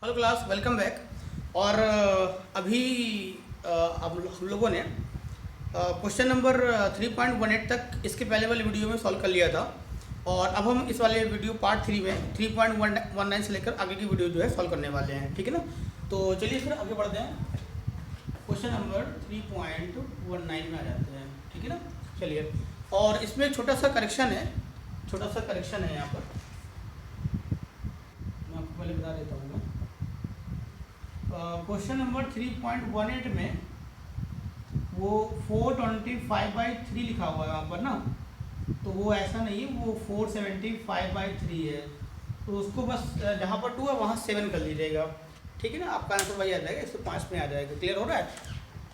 Hello class, welcome back. और अभी अब हम लोगों ने क्वेश्चन नंबर 3.18 तक इसके पहले वाले वीडियो में सॉल्व कर लिया था। और अब हम इस वाले वीडियो पार्ट 3 में 3.19 से लेकर आगे की वीडियो जो है सॉल्व करने वाले हैं, ठीक है ना। तो चलिए फिर आगे बढ़ते हैं, क्वेश्चन नंबर 3.19 में आ जाते हैं, ठीक है ना। चलिए, और इसमें एक छोटा सा करेक्शन है, यहाँ पर मैं आपको पहले बता देता हूँ। क्वेश्चन नंबर 3.18 में वो 425/3 लिखा हुआ है यहाँ पर ना, तो वो ऐसा नहीं है, वो 475/3 है। तो उसको बस जहाँ पर 2 है वहाँ 7 कर लीजिएगा, ठीक है ना। आपका आंसर वही आ जाएगा, 105 में आ जाएगा। क्लियर हो रहा है?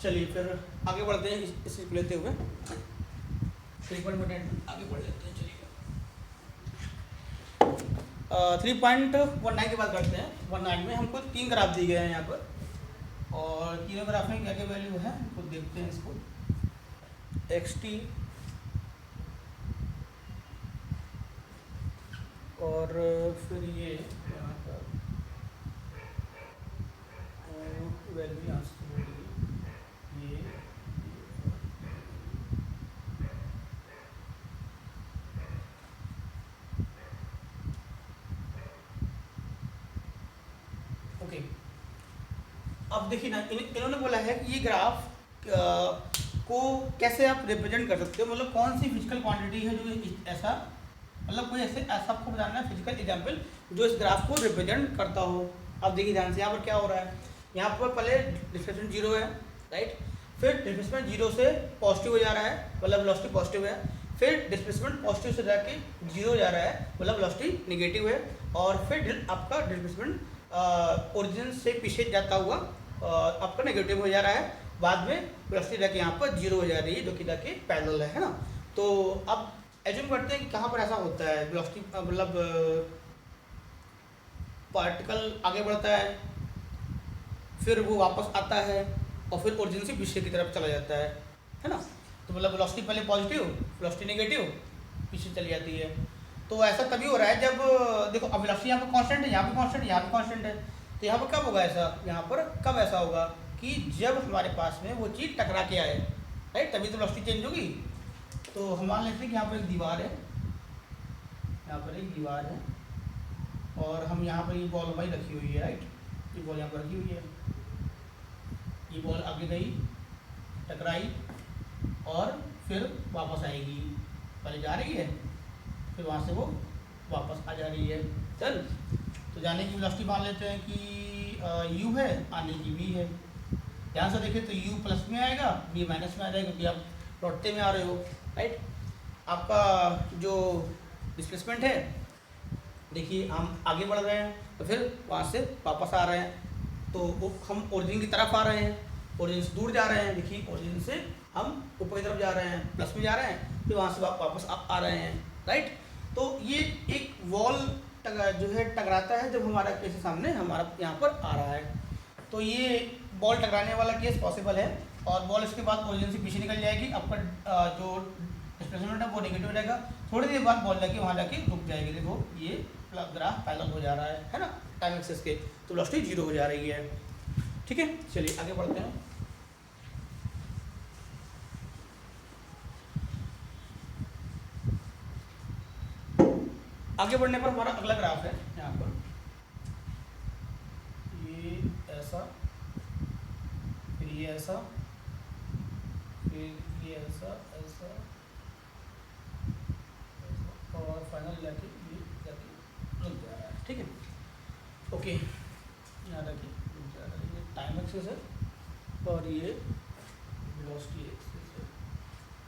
चलिए फिर आगे बढ़ते हैं इसको लेते हुए 3.18 आगे बढ़ लेते हैं। चलिए 3.19 की बात करते हैं। 19 में हमको 3 ग्राफ दिए गए हैं यहाँ पर, और तीनों ग्राफ में क्या क्या वैल्यू है खुद देखते हैं इसको। xt और फिर ये यहाँ पर वैल्यू यहाँ से होगी ये। ओके, अब देखिए ना, इन्होंने बोला है कि ये ग्राफ को कैसे आप रिप्रेजेंट कर सकते हो, मतलब कौन सी फिजिकल क्वांटिटी है जो ऐसा, मतलब कोई ऐसा आपको बताना है फिजिकल एग्जांपल जो इस ग्राफ को रिप्रेजेंट करता हो। अब देखिए ध्यान से, यहाँ पर क्या हो रहा है, यहाँ पर पहले डिस्प्लेसमेंट 0 है, राइट। फिर डिस्प्लेसमेंट 0 से पॉजिटिव हो जा रहा है, मतलब वेलोसिटी पॉजिटिव है। फिर डिस्प्लेसमेंट पॉजिटिव से जाके 0 हो जा रहा है, मतलब वेलोसिटी नेगेटिव है। और फिर आपका डिस्प्लेसमेंट ओरिजिन से पीछे जाता हुआ आपका नेगेटिव हो जा रहा है। बाद में वेलोसिटी जाके यहाँ पर 0 हो जा रही है, जो कि जाके पैरेलल है ना। तो अब एज्यूम करते हैं कि कहाँ पर ऐसा होता है, वेलोसिटी मतलब पार्टिकल आगे बढ़ता है, फिर वो वापस आता है और फिर ओरिजिन से पीछे की तरफ चला जाता है ना। तो मतलब वेलोसिटी पहले पॉजिटिव, वेलोसिटी नेगेटिव, पीछे चली जाती है। तो ऐसा तभी हो रहा है जब देखो, अब वेलोसिटी यहाँ पर कांस्टेंट है, यहाँ पर कांस्टेंट, यहाँ पर कांस्टेंट है। तो यहाँ पर कब होगा ऐसा, यहाँ पर कब ऐसा होगा कि जब हमारे पास में वो चीज़ टकरा के आए, राइट, तभी तो वेलोसिटी चेंज होगी। तो हम मान लेते हैं कि यहाँ पर एक दीवार है, यहाँ पर एक दीवार है, और हम यहाँ पर ये बॉल हमारी रखी हुई है, राइट। ये बॉल यहाँ पर रखी हुई है, ये बॉल आगे गई, टकराई और फिर वापस आएगी। पहले जा रही है, फिर वहाँ से वो वापस आ जा रही है। चल, तो जाने की वेलोसिटी मान लेते हैं कि u है, आने की v है। ध्यान से देखें तो u प्लस में आएगा, v माइनस में आ जाएगा, क्योंकि आप लौटते में आ रहे हो, राइट। आपका जो डिस्प्लेसमेंट है, देखिए हम आगे बढ़ रहे हैं तो फिर वहाँ से वापस आ रहे हैं, तो हम ओरिजिन की तरफ आ रहे हैं, ओरिजिन से दूर जा रहे हैं। देखिए ओरिजिन से हम ऊपर की तरफ जा रहे हैं, प्लस में जा रहे हैं, फिर वहाँ से वापस आ रहे हैं, राइट। तो ये एक वॉल जो है टकराता है जब हमारा केस सामने हमारा यहाँ पर आ रहा है। तो ये बॉल टकराने वाला केस पॉसिबल है, और बॉल इसके बाद ओरिजिन से पीछे निकल जाएगी। आपका जो डिस्प्लेसमेंट है वो नेगेटिव हो जाएगा। थोड़ी देर बाद बॉल जाके वहाँ जाके रुक जाएगी। देखो ये ग्राफ पैरेलल हो जा रहा है ना, टाइम एक्सेस के, तो वेलोसिटी 0 हो जा रही है, ठीक है। चलिए आगे बढ़ते हैं। आगे बढ़ने पर हमारा अगला ग्राफ है यहाँ पर, ये ऐसा, फिर ये ऐसा, फिर ये ऐसा, ऐसा, और फाइनल जाके ये जाके रुक जा रहा है, ठीक है। ओके, यहाँ रखिए, रुक जा रहा है, ये टाइम एक्सेस है और ये वेलोसिटी एक्सेस है।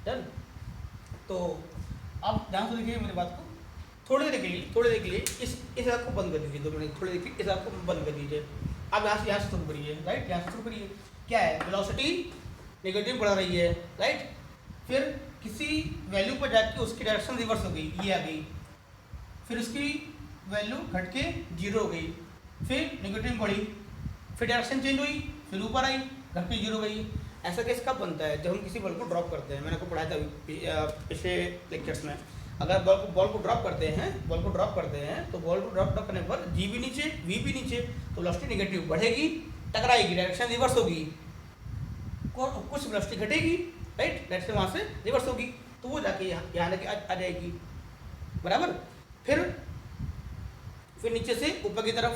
डन। तो अब ध्यान से देखिए मेरी बात को, थोड़ी देर के लिए इस आग को बंद कर दीजिए, 2 मिनट, थोड़ी देर के लिए इस आग को बंद कर दीजिए। अब यहाँ से शुरू करिए, राइट, यहाँ से शुरू करिए। क्या है, वेलोसिटी नेगेटिव बढ़ रही है, राइट। फिर किसी वैल्यू पर जाके उसकी डायरेक्शन रिवर्स हो गई, ये आ गई, फिर उसकी वैल्यू घट के 0 हो गई, फिर नेगेटिव बढ़ी, फिर डायरेक्शन चेंज हुई, फिर ऊपर आई, घट के 0 गई। ऐसा केस कब बनता है, जब हम किसी बल को ड्रॉप करते हैं। मैंने आपको पढ़ाया था पिछले लेक्चर्स में। अगर बॉल को ड्रॉप करते हैं तो बॉल को ड्रॉप करने पर जी भी नीचे, वी भी नीचे, तो वेलोसिटी नेगेटिव बढ़ेगी, टकराएगी, डायरेक्शन रिवर्स होगी, कुछ वेलोसिटी घटेगी, राइट, डायरेक्शन वहाँ से रिवर्स होगी, तो वो जाके यहाँ लेके आ जाएगी, बराबर। फिर नीचे से ऊपर की तरफ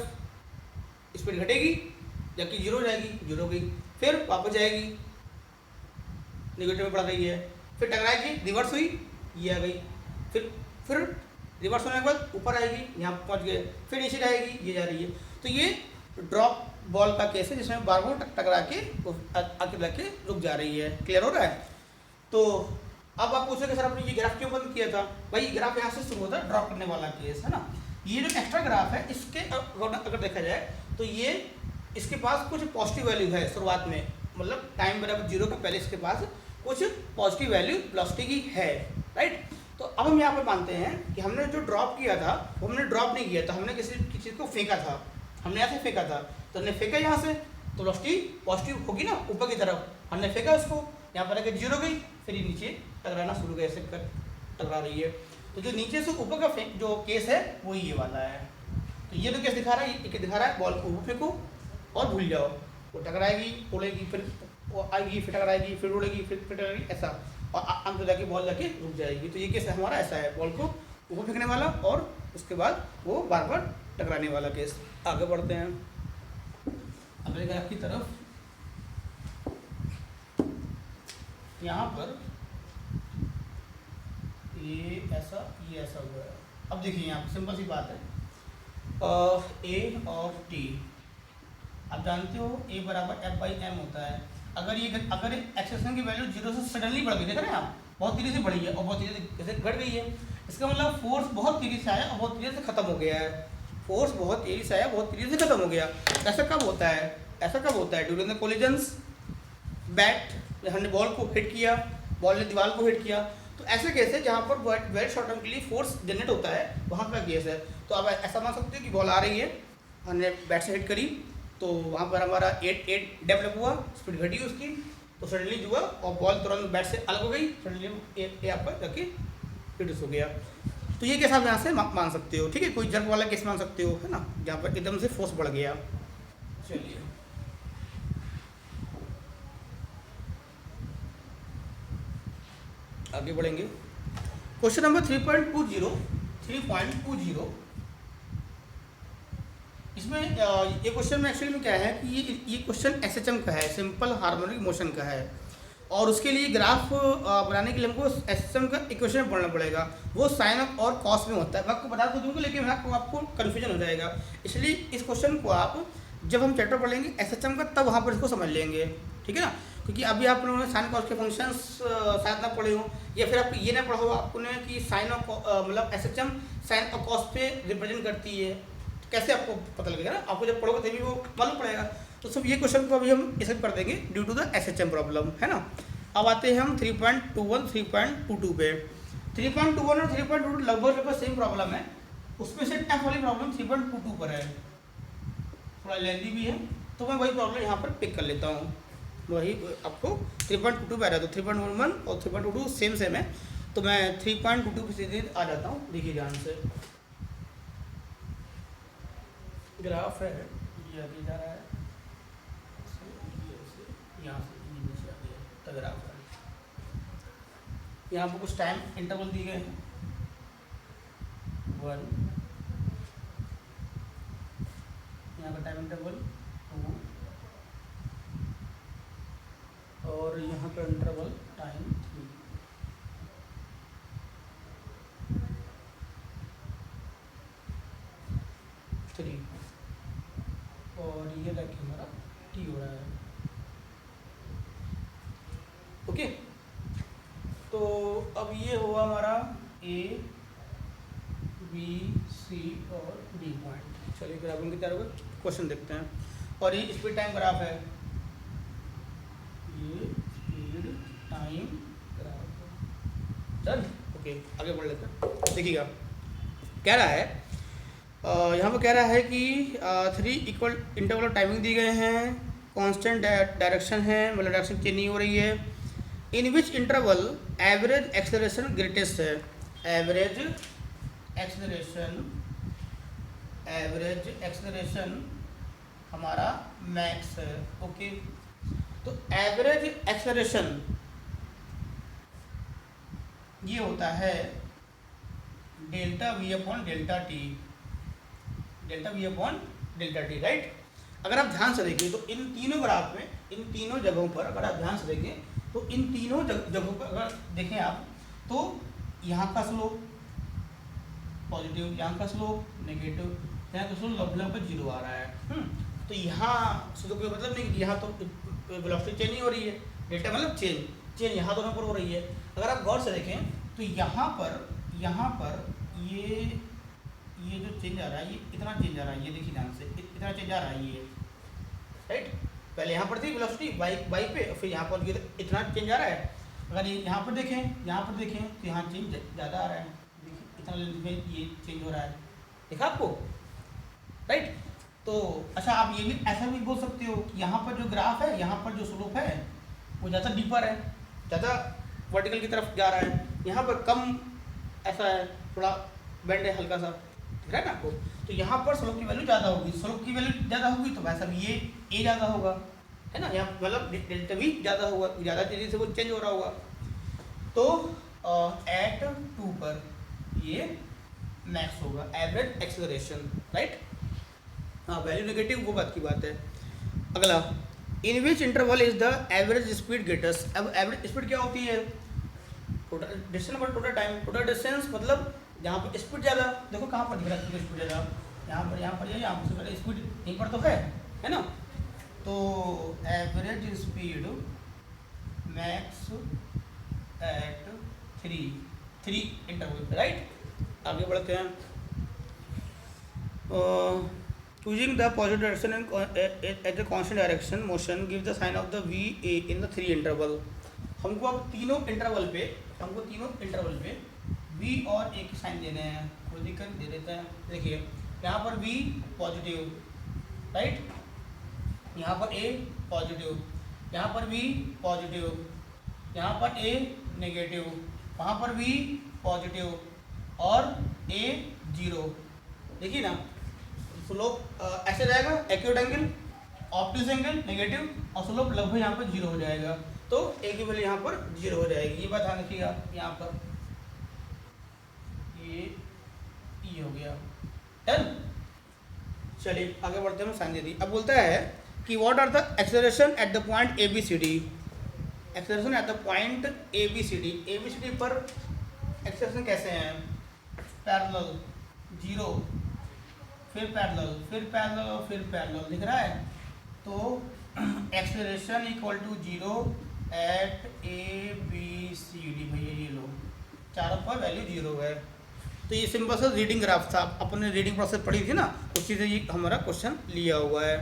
स्पीड घटेगी, जबकि जीरो हो जाएगी, जीरो हो गई, फिर वापस जाएगी, नेगेटिव में बढ़ रही है, फिर टकराएगी, रिवर्स हुई, ये आ गई, फिर रिवर्स होने के बाद ऊपर आएगी, यहाँ पहुँच गए, फिर नीचे जाएगी, ये जा रही है। तो ये ड्रॉप बॉल का केस है जिसमें बार बार टकरा के आके लग के रुक जा रही है। क्लियर हो रहा है? तो अब आप पूछोगे सर आपने ये ग्राफ क्यों बंद किया था? भाई ग्राफ यहाँ से शुरू होता है, ड्रॉप करने वाला केस है ना। ये जो एक्स्ट्रा ग्राफ है इसके अगर देखा जाए तो ये इसके पास कुछ पॉजिटिव वैल्यू है शुरुआत में, मतलब टाइम बराबर जीरो के पहले इसके पास कुछ पॉजिटिव वैल्यू वेलोसिटी की है, राइट। तो अब हम यहाँ पर मानते हैं कि हमने जो ड्रॉप किया था वो हमने ड्रॉप नहीं किया था, हमने किसी चीज़ को फेंका था, हमने यहाँ से फेंका था, तो हमने फेंका यहाँ से, तो वेलोसिटी पॉजिटिव होगी ना ऊपर की तरफ, हमने फेंका उसको, यहाँ पर आके जीरो गई, फिर ये नीचे टकराना शुरू गया, ऐसे कर टकरा रही है। तो जो नीचे से ऊपर का जो केस है वो ये वाला है। तो ये तो केस दिखा रहा है, ये दिखा रहा है बॉल को ऊपर फेंको और भूल जाओ, वो टकराएगी, उड़ेगी, फिर वो आएगी, फिर टकराएगी, फिर उड़ेगी, फिर टकराएगी, ऐसा, और अंत में जाके बॉल जाके रुक जाएगी। तो ये केस हमारा ऐसा है, बॉल को ऊपर फेंकने वाला और उसके बाद वो बार बार टकराने वाला केस। आगे बढ़ते हैं अगले ग्राफ की तरफ। यहाँ पर ये ऐसा हुआ है। अब देखिए यहाँ सिंपल सी बात है, ए और टी, आप जानते हो ए बराबर एफ बाई एम होता है। अगर एक्सेशन की वैल्यू जीरो से सडनली बढ़ गई, देख रहे हैं आप, बहुत तेजी से बढ़ी है और बहुत तेजी से घट गई है, इसका मतलब फोर्स बहुत तेजी से आया और बहुत तेजी से खत्म हो गया है। फोर्स बहुत तेजी से आया, बहुत तेजी से खत्म हो गया। ऐसा कब होता है? ड्यूरिंग द कोलिजन्स, बैट, हमने बॉल को हिट किया, बॉल ने दीवार को हिट किया, तो ऐसे केस है जहाँ पर वेरी शॉर्ट टर्म के लिए फोर्स जनरेट होता है, वहाँ पर केस है। तो आप ऐसा मान सकते हो कि बॉल आ रही है, हमने बैट से हिट करी, तो वहाँ पर हमारा 8 डेवलप हुआ, स्पीड घटी उसकी, तो सडनली जो हुआ और बॉल तुरंत बैट से अलग हो गई, सडनली यहाँ पर जाके रिड्यूस हो गया। तो ये केस आप यहाँ से मान सकते हो, ठीक है। कोई जर्क वाला केस मान सकते हो, है ना, जहाँ पर एकदम से फोर्स बढ़ गया। चलिए आगे बढ़ेंगे। क्वेश्चन नंबर 3.20 इसमें ये क्वेश्चन में एक्चुअली में क्या है कि ये क्वेश्चन एसएचएम का है, सिंपल हार्मोनिक मोशन का है, और उसके लिए ग्राफ बनाने के लिए हमको एसएचएम का इक्वेशन पढ़ना पड़ेगा। वो साइन और कॉस में होता है, मैं आपको बता दूँगा, लेकिन आपको कन्फ्यूजन हो जाएगा। इसलिए इस क्वेश्चन को आप जब हम चैप्टर पढ़ेंगे एसएचएम का तब वहाँ पर इसको समझ लेंगे, ठीक है ना। क्योंकि अभी आप लोगों ने साइन कॉस के फंक्शंस शायद ना पढ़े हो, या फिर आपको ये ना पढ़ा हो आपने कि साइन और मतलब एसएचएम साइन और कॉस पे रिप्रेजेंट करती है, कैसे आपको पता लगेगा ना, आपको जब पढ़ोगे तभी वो मालूम पड़ेगा। तो सब ये क्वेश्चन को अभी हम इसे कर देंगे due to the SHM problem, है ना। अब आते हैं हम 3.21 3.22 पे। 3.21 और 3.22 लगभग सेम प्रॉब्लम है, उसमें से टफ वाली प्रॉब्लम 3.22 पर है, थोड़ा लेंदी भी है, तो मैं वही प्रॉब्लम यहाँ पर पिक कर लेता हूँ। वही आपको 3.22 पे आ रहा है, तो 3.11 और 3.22 सेम है, तो मैं 3.22 पे सीधे आ जाता हूँ। देखिए ध्यान से, ग्राफ है, ये आगे जा रहा है, यहाँ से नीचे आ गया, तो ग्राफ है। यहाँ पर कुछ टाइम इंटरवल दिए गए हैं, 1, यहाँ का टाइम इंटरवल 2, और यहाँ का इंटरवल टाइम 3, और ये देखिए हमारा टी हो रहा है। ओके, तो अब ये हुआ हमारा ए, बी, सी और डी पॉइंट। चलिए ग्राफिंग की तरफ क्वेश्चन देखते हैं, और ये स्पीड टाइम ग्राफ है, ये speed time graph. Done, okay आगे बढ़ लेते हैं। देखिएगा कह रहा है, यहाँ पर कह रहा है कि 3 इक्वल इंटरवल टाइमिंग दी गए हैं, कांस्टेंट डायरेक्शन है, मतलब डायरेक्शन चेंज नहीं हो रही है, इन which interval average acceleration greatest है। एवरेज एक्सेलरेशन हमारा मैक्स है। ओके, तो एवरेज एक्सेलरेशन ये होता है delta we upon delta T, right. अगर आप ध्यान से देखें तो इन तीनों ग्राफ में, इन तीनों जगहों पर अगर आप ध्यान से देखें तो इन तीनों जगहों पर अगर देखें आप तो यहाँ का स्लोप पॉजिटिव, यहाँ का स्लोप नेगेटिव, यहाँ का स्लोप लगभग पर जीरो आ रहा है। तो यहाँ स्लोप का मतलब नहीं कि यहाँ तो वेलोसिटी चेंज नहीं हो रही है, डेल्टा मतलब चेंज यहाँ दोनों पर हो रही है। अगर आप गौर से देखें तो यहाँ पर ये जो चेंज आ रहा है, ये इतना चेंज आ रहा है, ये देखिए ध्यान से, इतना चेंज आ रहा है ये, राइट। पहले यहाँ पर थी वेलोसिटी वाई पे, फिर यहाँ पर ये इतना चेंज आ रहा है। अगर ये यहाँ पर देखें तो यहाँ चेंज ज़्यादा आ रहा है, देखिए इतना लेंथ में ये चेंज हो रहा है, देखा आपको, राइट। तो अच्छा, आप ये भी ऐसा भी बोल सकते हो कि यहाँ पर जो ग्राफ है, यहाँ पर जो स्लोप है वो ज़्यादा डीपर है, ज़्यादा वर्टिकल की तरफ जा रहा है, यहाँ पर कम ऐसा है, थोड़ा बेंड है हल्का सा, दिख रहा है ना आपको। तो यहाँ पर स्लोप की वैल्यू ज़्यादा होगी, तो वैसा भी ये ए ज़्यादा होगा, है ना। यहाँ मतलब डेल्टा भी ज़्यादा होगा, ज़्यादा तेज़ी से वो चेंज हो रहा होगा। तो एट 2 पर ये मैक्स होगा एवरेज एक्सेलरेशन, राइट। हाँ, वैल्यू नेगेटिव वो बात की बात है। अगला, in which interval is the average speed greatest. अब एवरेज स्पीड क्या होती है? टोटल डिस्टेंस पर टोटल टाइम, टोटल डिस्टेंस मतलब जहाँ पर स्पीड ज़्यादा, देखो कहाँ पर दिख रहा है स्पीड ज़्यादा, यहाँ पर या यहाँ पर स्पीड यहीं पर तो है ना। तो average speed max at 3 interval पे, राइट। आगे बढ़ते हैं। Choosing the positive direction and at the constant direction motion give the sign of the VA in the 3 interval। हमको अब तीनों इंटरवल पे V और A की साइन देने हैं, कोई दिक्कत दे देते हैं। देखिए यहाँ पर V पॉजिटिव, राइट, यहाँ पर A पॉजिटिव, यहाँ पर V पॉजिटिव, यहाँ पर A नेगेटिव, वहाँ पर V पॉजिटिव और A 0। देखिए ना, स्लोप ऐसे जाएगा, acute angle, obtuse angle negative, और स्लोप लगभग यहाँ पर 0 हो जाएगा। तो ए की वैल्यू यहाँ पर 0 हो जाएगी, ये बात ध्यान रखिएगा। यहाँ पर ये हो गया, डन। चलिए आगे बढ़ते हैं, साइन दे दी। अब बोलता है कि what are the acceleration at the point ABCD। Acceleration at the point ABCD पर एक्सेलरेशन कैसे हैं? पैरेलल 0, फिर पैरेलल और फिर पैरेलल, दिख रहा है। तो acceleration equal to 0 at ABCD, भैया ये लो, चारों पर वैल्यू 0 है। तो ये सिंपल सा रीडिंग ग्राफ था, अपने रीडिंग प्रोसेस पढ़ी थी ना, उसी से ये हमारा क्वेश्चन लिया हुआ है।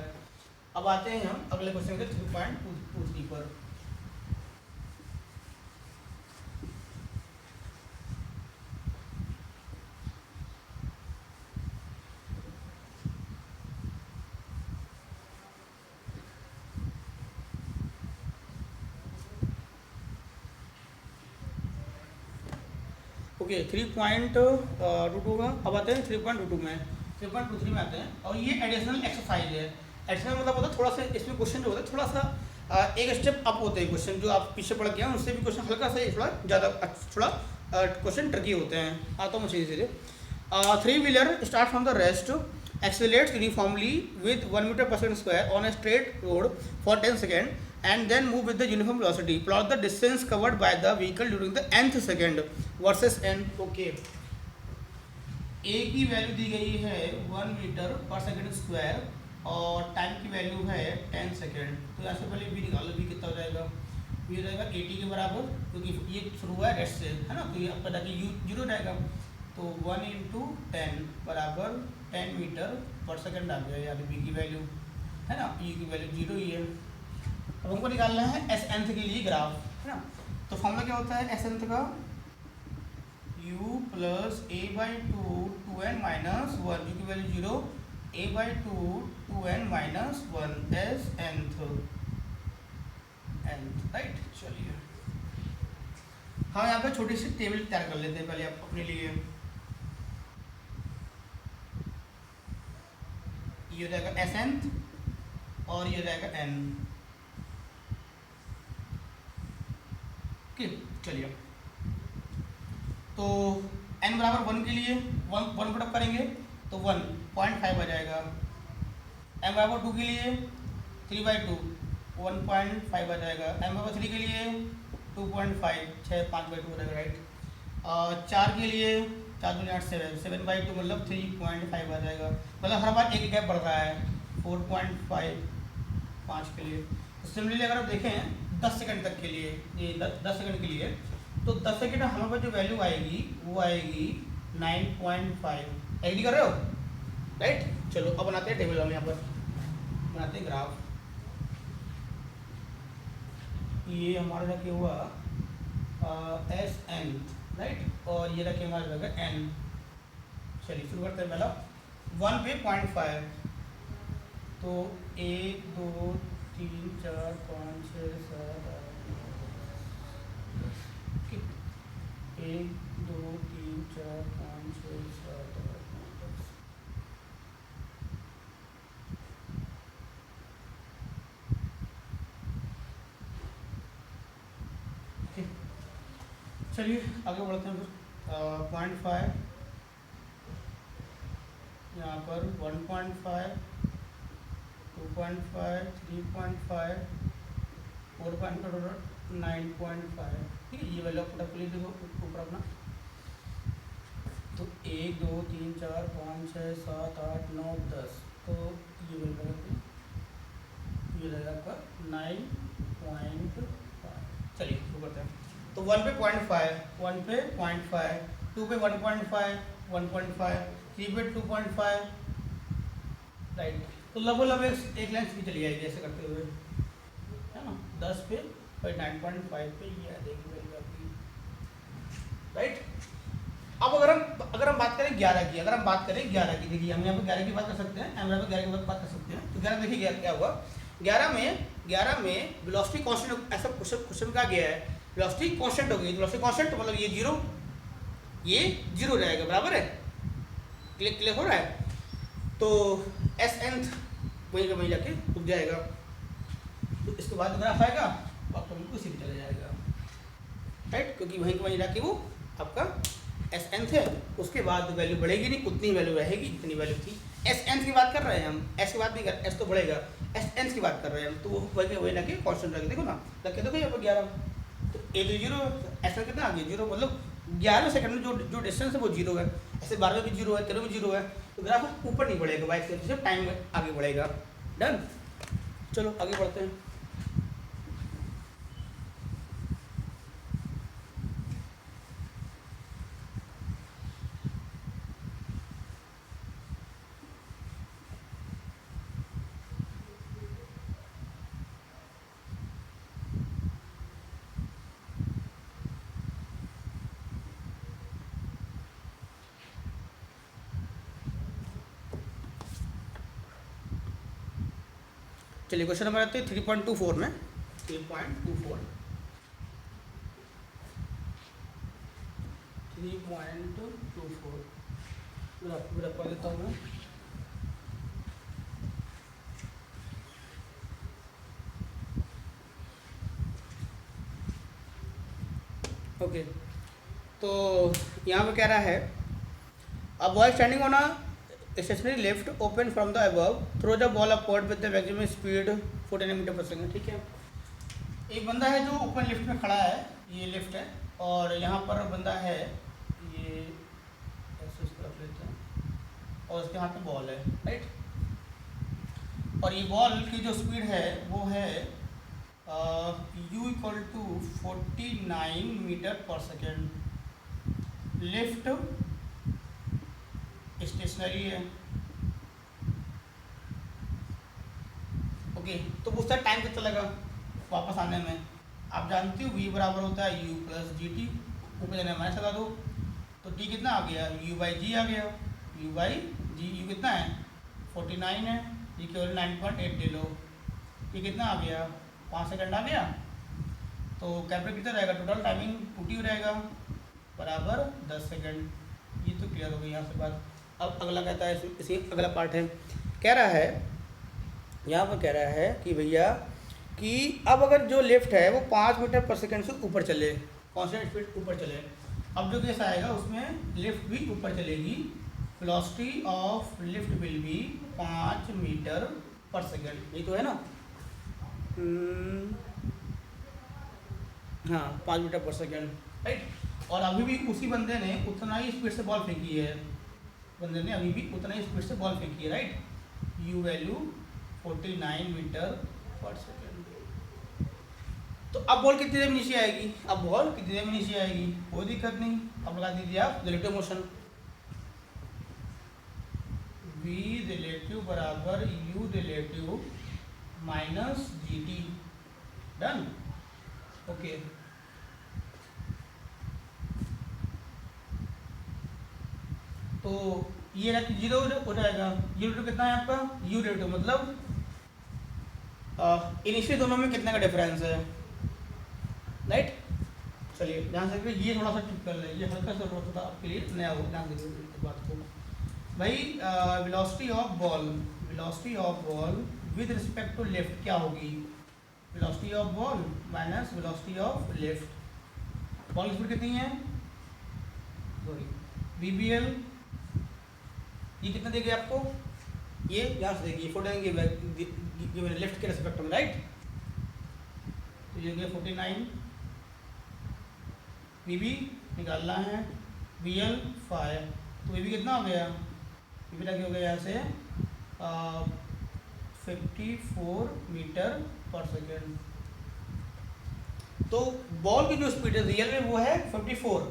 अब आते हैं हम अगले क्वेश्चन के 3.23 पर। ओके, 3.22 में अब आते हैं 3.22 में, 3.23 में आते हैं। और ये एडिशनल एक्सरसाइज है। एडिशनल मतलब होता है थोड़ा सा, इसमें क्वेश्चन जो होता है थोड़ा सा एक स्टेप अप होते हैं क्वेश्चन, जो आप पीछे पढ़ के हैं उससे भी क्वेश्चन हल्का सा थोड़ा ज़्यादा थोड़ा क्वेश्चन ट्रिकी होते हैं। आता हूँ सीधे सीधे। 3 wheeler start from the rest, accelerates uniformly with 1 meter per second square on a straight road for 10 seconds and then move with the uniform velocity. Plot the distance covered by the vehicle during the nth second versus n. Okay. A की value दी गई है 1 metre पर second square और time की value है 10 second. तो यहाँ से पहले v निकालो, v कितना हो जाएगा? v हो जाएगा 80 के बराबर, क्योंकि ये शुरू हुआ है रेस्ट से, है ना। तो ये आपका जाके u 0 जाएगा। तो 1 × 10 बराबर 10 मीटर पर सेकंड आ गया, यानी v की वैल्यू, है ना, e की वैल्यू 0 ही है। अब हमको निकालना है एस nth के लिए ग्राफ, है ना। तो फॉर्मूला क्या होता है एस nth का? u plus a/2 2n minus 1, u की value 0, a/2 2n minus 1 S nth, right. चलिए हम यहाँ पे छोटी सी टेबल तैयार कर लेते हैं पहले आप अपने लिए। ये हो जाएगा एसेंथ और ये हो जाएगा एन। ठीक, चलिए तो n बराबर 1 के लिए 1 पुट अप करेंगे तो 1.5 आ जाएगा। m बराबर 2 के लिए 3/2 1.5 आ जाएगा। m बराबर 3 के लिए 2.5 6 5/2 हो जाएगा, राइट। और 4 के लिए 4 दूनी 8 7/2 मतलब 3.5 आ जाएगा। मतलब हर बार एक गैप बढ़ रहा है 4.5 5 के लिए। तो सिमिलरली अगर आप देखें 10 सेकंड तक के लिए, ये 10 सेकंड के लिए, तो 10 सेकंड में हमारे पास जो वैल्यू आएगी वो आएगी 9.5। एग्री कर रहे हो, राइट। चलो अब बनाते हैं टेबल, हम यहाँ पर बनाते हैं ग्राफ। ये हमारा रखे हुआ एस एन, राइट, और ये रखे हमारे जगह एन। चलिए शुरू करते हैं। पहला 1 पे 0.5, तो 1 2 3 4 5 6 7 8 1 2 3 4 5 6 7 8 9 10। चलिए आगे बढ़ते हैं फिर। 0.5 यहाँ पर 1.5 2.5 3.5 4.5 9.5। ठीक है, ये वैल्यू पुट अप देखो ऊपर अपना। तो 1 2 3 4 5 6 7 8 9 10, तो ये वैल्यू ये रहेगा आपका 9.5। चलिए शुरू करते हैं। तो 1 पे 0.5, 1 पे 0.5, 2 पे 1.5 1.5, 3 पे 2.5, राइट। तो लगभग एक लेंथ भी चली जाएगी ऐसे करते हुए, है ना। 10 पे और 9.5 पे ये आ जाएगी वैल्यू आपकी, राइट। अब अगर हम बात करें 11 की, अगर हम बात करें 11 की, देखिए हम यहाँ पर 11 की बात कर सकते हैं, एम पर 11 की बात कर सकते हैं। तो 11 देखिए क्या हुआ, 11 में वेलोसिटी कांस्टेंट, ऐसा क्वेश्चन कहा गया है वेलोसिटी कांस्टेंट हो गई। वेलोसिटी कांस्टेंट मतलब ये जीरो रहेगा, बराबर है। क्लियर हो रहा है। तो एस एंथ वहीं का वहीं जाके रुक जाएगा। तो इसके बाद ग्राफ आएगा तो आपका बिल्कुल सीधे चला जाएगा, राइट, क्योंकि वहीं का वहीं जाके वो आपका एस एंथ है। उसके बाद वैल्यू बढ़ेगी नहीं, उतनी वैल्यू रहेगी जितनी वैल्यू थी। एस एंथ की बात कर रहे हैं हम, एस की बात नहीं कर, एस तो बढ़ेगा, एस एंथ की बात कर रहे हैं हम। तो वो वही जाके कॉन्स्टेंट रख, देखो ना रखे, देखो यहाँ पर 11, तो ए तो 0, ऐसा कितना आ गया 0, मतलब 11 सेकंड में जो डिस्टेंस है वो 0 है। ऐसे 12 में भी 0 है, 13 में 0 है। तो ग्राफ ऊपर नहीं बढ़ेगा, बाइक से सिर्फ टाइम में आगे बढ़ेगा। डन, चलो आगे बढ़ते हैं। चलिए क्वेश्चन नंबर आते हैं 3.24 में। 3.24 ग्राफ कर देता हूँ मैं। ओके, तो यहाँ पे कह रहा है a boy standing on a stationary lift open from the above throw the ball upward with the maximum speed 14 metre पर सेकंड। ठीक है, एक बंदा है जो ओपन लिफ्ट में खड़ा है, ये लिफ्ट है, और यहाँ पर बंदा है, ये ऐसे इसको रख लेते हैं, और उसके हाथ में बॉल है, राइट। और ये बॉल की जो स्पीड है वो है u = 49 मीटर पर सेकेंड। लिफ्ट स्टेशनरी है, ओके। तो पूछता है टाइम कितना लगा वापस आने में। आप जानते हो v बराबर होता है u + gt, ऊपर जाने माइनस लगा दो, तो t कितना आ गया, u/g आ गया। u/g, u कितना है 49 है, g केवल 9.8 ले लो, ये कितना आ गया 5 सेकंड आ गया। तो कैपिटल कितना रहेगा, टोटल टाइमिंग 2t रहेगा बराबर 10 सेकेंड। ये तो क्लियर हो गई यहाँ से बात। अब अगला कहता है, इसी अगला पार्ट है, कह रहा है यहाँ पर, कह रहा है कि भैया कि अब अगर जो लिफ्ट है वो 5 मीटर पर सेकेंड से ऊपर चले, कॉन्स्टेंट स्पीड ऊपर चले, अब जो केस आएगा उसमें लिफ्ट भी ऊपर चलेगी, velocity of lift will be 5 metre पर सेकेंड। ये तो है ना, हाँ 5 मीटर पर सेकेंड, राइट। और अभी भी उसी बंदे ने उतना ही स्पीड से बॉल फेंकी है, बंदे ने अभी भी उतना ही स्पीड से बॉल फेंकी है, राइट। यू वैल्यू 49 मीटर पर सेकेंड। तो अब बॉल कितनी देर में नीचे आएगी, अब बॉल कितनी देर में नीचे आएगी, कोई दिक्कत नहीं। अब लगा दीजिए आप रिलेटिव मोशन, v रिलेटिव बराबर u relative minus gt, done, okay. तो ये जीरो हो जाएगा, u रिलेटिव कितना है आपका, u रिलेटिव मतलब इनिशियल दोनों में कितने का डिफरेंस है, राइट। चलिए ध्यान से, ये थोड़ा सा टिपिकल है, ये हल्का सा थोड़ा सा आपके लिए नया हो, ध्यान दीजिए इस बात को भाई। Velocity of ball, velocity of ball with respect to lift क्या होगी, velocity of ball minus velocity of lift. Ball की स्पीड कितनी है, सॉरी VBL, ये कितना देगी आपको, ये यहाँ से देगी 49 लिफ्ट के रिस्पेक्ट में, राइट। तो ये गया 49, VB निकालना है, VL 5, तो VB कितना हो गया, VB लगे हो गया यहाँ से 54 मीटर पर सेकेंड। तो बॉल की जो स्पीड है रियल में वो है 54,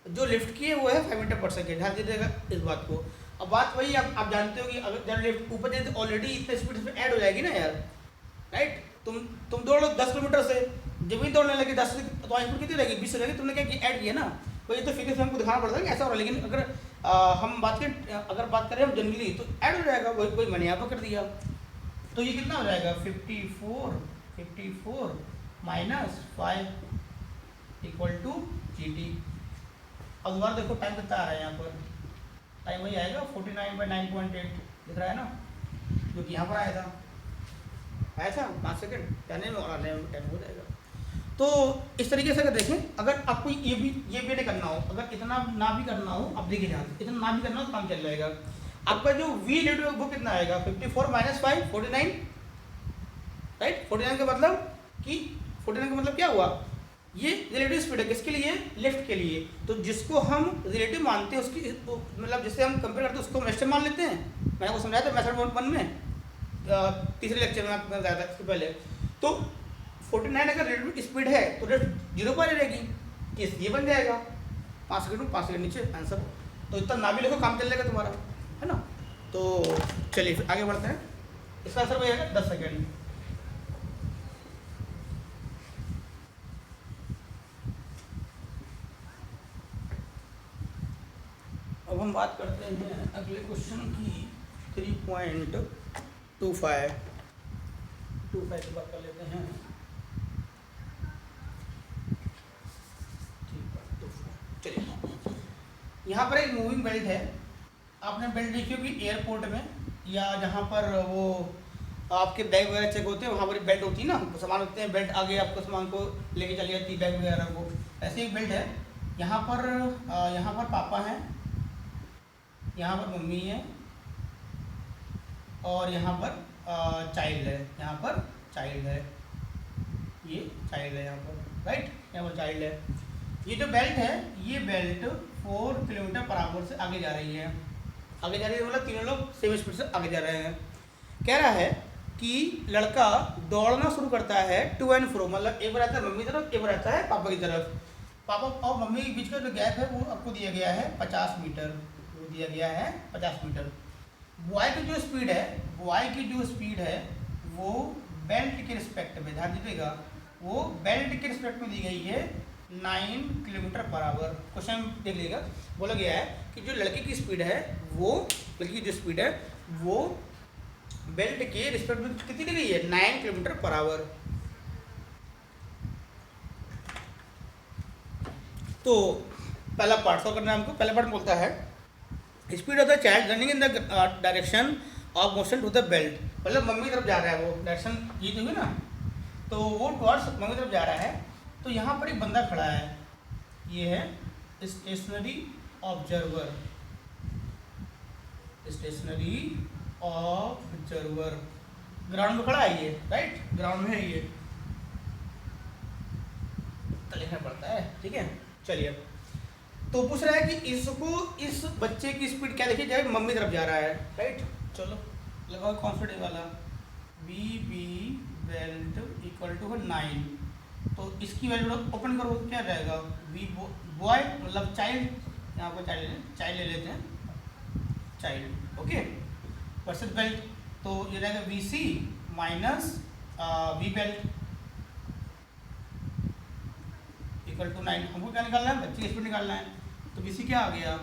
जो लिफ्ट की है वो है 5 मीटर पर सेकेंड, ध्यान दीजिएगा इस बात को। अब बात वही आप जानते हो कि अगर जब लिफ्ट ऊपर जाए तो ऑलरेडी इतने स्पीड में ऐड हो जाएगी ना यार, राइट। तुम दौड़ लो 10 किलोमीटर से, जब भी दौड़ने लगे 10 से तो स्पीड कितनी रहेगी, 20 रहेगी, तुमने क्या किया, ऐड किया ना। तो ये तो फिगर से हमको दिखाना पड़ता है कि ऐसा हो रहा है, लेकिन अगर हम बात करें हम जनरली तो ऐड हो जाएगा, वही मैंने यहाँ पर कर दिया। तो ये कितना हो जाएगा 54 माइनस 5 इक्वल टू GT। अब दोबारा देखो टाइम कितना आ रहा है यहाँ पर, टाइम वही आएगा 49/9.8 दिख रहा है ना, जो कि यहाँ पर आया था 5 सेकेंड, कहने में और आने में टाइम हो जाएगा। तो इस तरीके से अगर देखें, अगर आपको ये भी नहीं करना हो, अगर इतना ना भी करना हो, आप देखिए ध्यान से, इतना ना भी करना हो तो काम चल जाएगा। आपका जो v रिलेटिव वो कितना आएगा 54 माइनस 5 49, राइट। 49 का मतलब कि 49 का मतलब क्या हुआ, ये रिलेटिव स्पीड है किसके लिए, लिफ्ट के लिए। तो जिसको हम रिलेटिव मानते हैं उसकी मतलब जिससे हम कंपेयर करते हैं उसको हम एस्टिमेट मान लेते हैं। मैंने आपको समझाया था मेथड 1 में, तीसरे लेक्चर में आपको बताया था इससे पहले। तो 49 अगर रिलेटिव स्पीड है तो लिफ्ट 0 पर रहेगी, केस ये बन जाएगा 5 सेकंड 5 सेकंड नीचे आंसर। तो इतना ना भी लिखो काम चल जाएगा तुम्हारा, है ना। तो चलिए फिर आगे बढ़ते हैं, इसका आंसर वही आएगा 10 सेकेंड। अब हम बात करते हैं अगले क्वेश्चन की 3.25 की बात कर लेते हैं। चलिए यहाँ पर एक मूविंग बेल्ट है, आपने बेल्ट देखी होगी एयरपोर्ट में या जहाँ पर वो आपके बैग वगैरह चेक होते हैं वहाँ पर बेल्ट होती है ना, सामान होते हैं, बेल्ट आगे आपको सामान को लेके चली जाती है बैग वगैरह को, ऐसे एक बेल्ट है। यहाँ पर पापा हैं, यहाँ पर मम्मी है और यहाँ पर चाइल्ड है, यहाँ पर चाइल्ड है, ये चाइल्ड है यहाँ पर, राइट, यहाँ पर चाइल्ड है। ये जो बेल्ट है ये बेल्ट 4 किलोमीटर पर आवर से आगे जा रही है, आगे जा रही है मतलब तीनों लोग सेम स्पीड से आगे जा रहे हैं। कह रहा है कि लड़का दौड़ना शुरू करता है टू एंड फ्रो, मतलब एक बार आता है मम्मी की तरफ, एक बार आता है पापा की तरफ। पापा और मम्मी के बीच का जो गैप है वो आपको दिया गया है 50 मीटर, वो दिया गया है 50 मीटर। बॉय की जो स्पीड है वो बेल्ट के रिस्पेक्ट में, ध्यान दीजिएगा, वो बेल्ट के रिस्पेक्ट में दी गई है 9 किलोमीटर पर आवर। क्वेश्चन देख लीजिएगा, बोला गया है कि जो लड़के की स्पीड है वो, लड़की की जो स्पीड है वो बेल्ट के रिस्पेक्ट में कितनी दी गई है 9 किलोमीटर पर आवर। तो पहला पार्ट सॉल्व करना है हमको। पहला पार्ट बोलता है speed of the child running in the direction of motion to the belt, मतलब मम्मी की तरफ जा रहा है, वो डायरेक्शन ये हुई ना, तो वो टुवर्ड्स मम्मी की तरफ जा रहा है। तो यहाँ पर एक बंदा खड़ा है, ये है stationary observer, stationary observer, ground में खड़ा है ये, राइट, ग्राउंड में है ये, तो लिखना पड़ता है, ठीक है। चलिए, तो पूछ रहा है कि इसको, इस बच्चे की स्पीड क्या देखिए, जब मम्मी तरफ जा रहा है, राइट। चलो लगाओ कॉन्फिडेंस वाला, B B belt equal to 9, तो इसकी वैल्यू ओपन करो तो क्या रहेगा, वी बॉय मतलब चाइल्ड, यहाँ पर चाइल्ड ले लेते हैं, चाइल्ड, ओके, वर्सेस बेल्ट, तो ये रहेगा V C minus V belt equal to 9। हमको क्या निकालना है, बच्चे की स्पीड निकालना है, तो वी सी क्या आ गया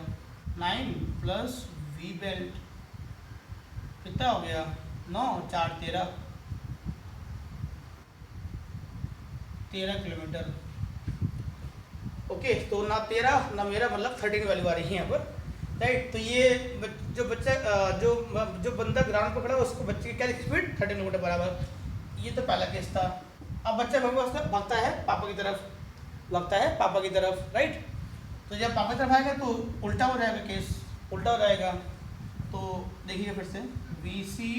9 प्लस वी बेल्ट कितना हो गया 9, 4 13 किलोमीटर, ओके। तो ना 13 ना मेरा, मतलब 13 वाली आ रही है यहाँ पर, राइट। तो ये जो बच्चा जो बंदा ग्राउंड पर खड़ा है उसको बच्चे की क्या स्पीड 13 किलोमीटर बराबर, ये तो पहला केस था। अब बच्चा भागता है पापा की तरफ, भागता है पापा की तरफ, राइट। तो जब पापा की तरफ आएगा तो उल्टा हो जाएगा, केस उल्टा हो जाएगा। तो देखिए फिर से वी सी